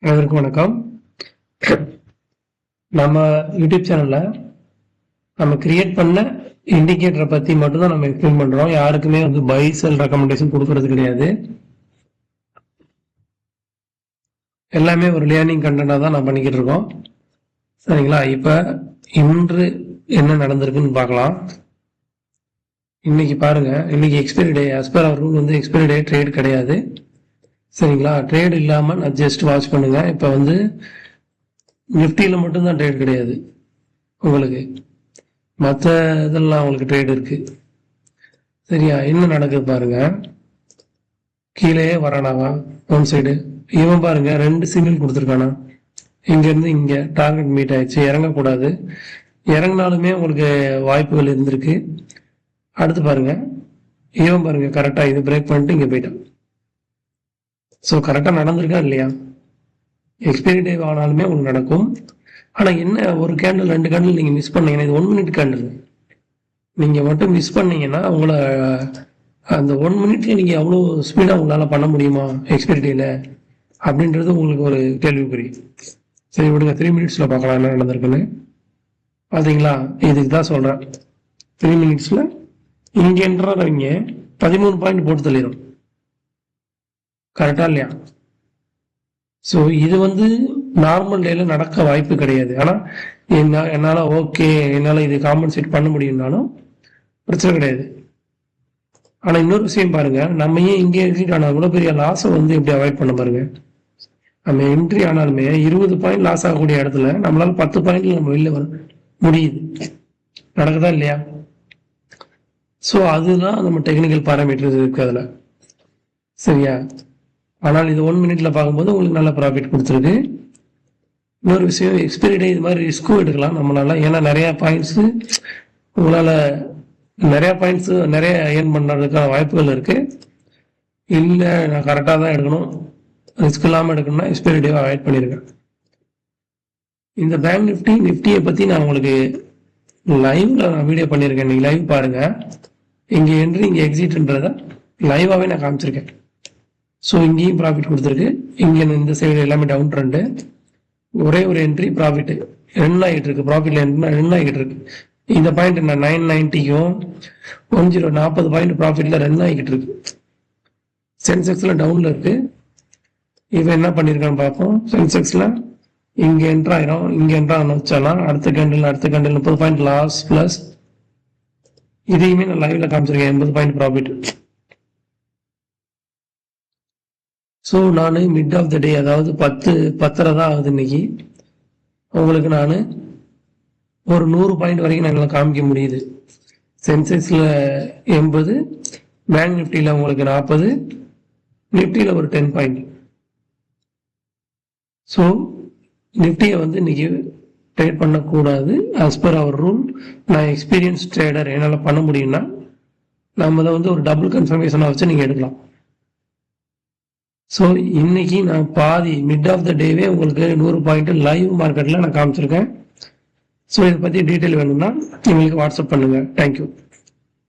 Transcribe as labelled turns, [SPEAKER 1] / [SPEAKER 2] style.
[SPEAKER 1] அனைவருக்கும் வணக்கம். நம்ம யூடியூப் சேனல்ல நம்ம கிரியேட் பண்ண இண்டிகேட்டரை பத்தி மட்டும் தான் நம்ம எக்ஸ்பிளைன் பண்றோம். யாருக்குமே வந்து பை செல் ரெக்கமெண்டேஷன் கொடுக்கறது கிடையாது. எல்லாமே ஒரு லேர்னிங் கண்டென்ட்டா தான் நான் பண்ணிக்கிட்டு இருக்கோம். சரிங்களா? இப்ப இன்று என்ன நடந்திருக்குன்னு பார்க்கலாம். இன்னைக்கு பாருங்க, இன்னைக்கு எக்ஸ்பைரி டே. ஆஸ் பர் அவர் ரூல் வந்து எக்ஸ்பைரி டே ட்ரேட் கிடையாது. சரிங்களா? ட்ரேட் இல்லாம நான் ஜஸ்ட் வாட்ச் பண்ணுங்க. இப்ப வந்து நிஃப்டியில மட்டும்தான் ட்ரேட் கிடையாது உங்களுக்கு. மற்ற இதெல்லாம் உங்களுக்கு ட்ரேட் இருக்கு. சரியா? என்ன நடக்குது பாருங்க. கீழே வரானாவா ஒன் சைடு. இவன் பாருங்க 2 சிங்கிள் கொடுத்துருக்கானா. இங்க இருந்து இங்க டார்கெட் மீட் ஆயிடுச்சு. இறங்கக்கூடாது. இறங்கினாலுமே உங்களுக்கு வாய்ப்புகள் இருந்திருக்கு. அடுத்து பாருங்க, இவன் பாருங்க கரெக்டா இது பிரேக் பண்ணிட்டு இங்க போயிட்டான். ஸோ கரெக்டா நடந்திருக்கா இல்லையா? எக்ஸ்பைரி டே ஆனாலுமே உங்களுக்கு நடக்கும். ஆனா என்ன, ஒரு கேண்டில் 2 கேண்டில் நீங்க மிஸ் பண்ணீங்கன்னா, இது 1 மினிட் கேண்டில் நீங்க மட்டும் மிஸ் பண்ணீங்கன்னா உங்களை அந்த 1 மினிட்ல நீங்க அவ்வளோ ஸ்பீடா உங்களால பண்ண முடியுமா எக்ஸ்பைரி டேல அப்படின்றது உங்களுக்கு ஒரு கேள்விக்குறி. சரி விடுங்க, 3 மினிட்ஸ்ல பார்க்கலாம் என்ன நடந்திருக்குன்னு. பாத்தீங்களா? இதுக்கு தான் சொல்றேன். 3 மினிட்ஸ்ல இங்கன்றவங்க 13 பாயிண்ட் போட்டு தள்ளிடும். கரெக்டா இல்லையா? ஸோ இது வந்து நார்மல் டேல நடக்க வாய்ப்பு கிடையாது. ஆனா என்னால ஓகே, என்னால இது காம்பன்சேட் பண்ண முடியும்னாலும் பிரச்சனை கிடையாது. ஆனா இன்னொரு விஷயம் பாருங்க, நம்ம ஏன் இங்கே எக்ஸிட் ஆனா கூட பெரிய லாஸை வந்து எப்படி அவாய்ட் பண்ண பாருங்க. நம்ம என்ட்ரி ஆனாலுமே 20 பாயிண்ட் லாஸ் ஆகக்கூடிய இடத்துல நம்மளால 10 பாயிண்ட்ல நம்ம வெளில வர முடியுது. நடக்குதா இல்லையா? ஸோ அதுதான் நம்ம டெக்னிக்கல் பாராமீட்டர்ஸ் இருக்கு அதுல. சரியா? ஆனால் இது 1 மினிட்ல பார்க்கும்போது உங்களுக்கு நல்ல ப்ராஃபிட் கொடுத்துருக்கு. இன்னொரு விஷயம், எக்ஸ்பைரி டே இது மாதிரி ரிஸ்க்கும் எடுக்கலாம் நம்மளால. ஏன்னா நிறைய பாயிண்ட்ஸ் உங்களால நிறைய ஏர்ன் பண்ணுறதுக்கான வாய்ப்புகள் இருக்கு. இல்லை நான் கரெக்டாக தான் எடுக்கணும், ரிஸ்க் இல்லாமல் எடுக்கணும்னா எக்ஸ்பைரி டேவை அவாய்ட் பண்ணியிருக்கேன். இந்த பேங்க் நிஃப்டியை பற்றி நான் உங்களுக்கு லைவ்ல நான் வீடியோ பண்ணியிருக்கேன். நீங்கள் லைவ் பாருங்க. இங்கே என்ட்ரி இங்கே எக்ஸிட்ன்றத லைவாகவே நான் காமிச்சிருக்கேன். ஸோ இங்கேயும் ப்ராஃபிட் கொடுத்துருக்கு. இங்கே இந்த சைடு எல்லாமே டவுன் ட்ரெண்டு. ஒரே ஒரு என்ட்ரி ப்ராஃபிட் ரன் ஆகிட்டு இருக்கு. ப்ராஃபிட்ல ரன் ஆகிட்டு இருக்கு. இந்த பாயிண்ட் என்ன 990க்கும் 1040 பாயிண்ட் ப்ராஃபிட்ல ரன் ஆகிட்டு இருக்கு. சென்செக்ஸ்ல டவுன்ல இருக்கு. இவன் என்ன பண்ணிருக்கான்னு பார்ப்போம். சென்செக்ஸ்ல இங்க என்ட்ரு ஆயிரும். இங்க என்ட்ரு ஆன வச்சாலாம் அடுத்த கேண்டில் 30 பாயிண்ட் லாஸ் பிளஸ் இதையுமே நான் லைவ்ல காமிச்சிருக்கேன் 80 பாயிண்ட் ப்ராஃபிட். ஸோ நான் மிட் ஆஃப் த டே, அதாவது 10:30 தான் ஆகுது இன்னைக்கு. உங்களுக்கு நான் ஒரு 100 பாயிண்ட் வரைக்கும் எங்களால் காமிக்க முடியுது. சென்செக்ஸில் 80, பேங்க் நிஃப்டியில் உங்களுக்கு 40, நிஃப்டியில் ஒரு 10 பாயிண்ட். ஸோ நிஃப்டியை வந்து இன்னைக்கு ட்ரேட் பண்ணக்கூடாது. ஆஸ் பர் அவர் ரூல், நான் எக்ஸ்பீரியன்ஸ் ட்ரேடர், என்னால் பண்ண முடியும்னா நம்ம அதை வந்து ஒரு டபுள் கன்ஃபர்மேஷனாக வச்சு நீங்கள் எடுக்கலாம். ஸோ இன்னைக்கு நான் பாதி மிட் ஆஃப் த டேவே உங்களுக்கு 100 பாயிண்ட் லைவ் மார்க்கெட்டில் நான் காமிச்சிருக்கேன். ஸோ இதை பற்றி டீட்டெயில் வேணும்னா எங்களுக்கு வாட்ஸ்அப் பண்ணுங்கள். தேங்க்யூ.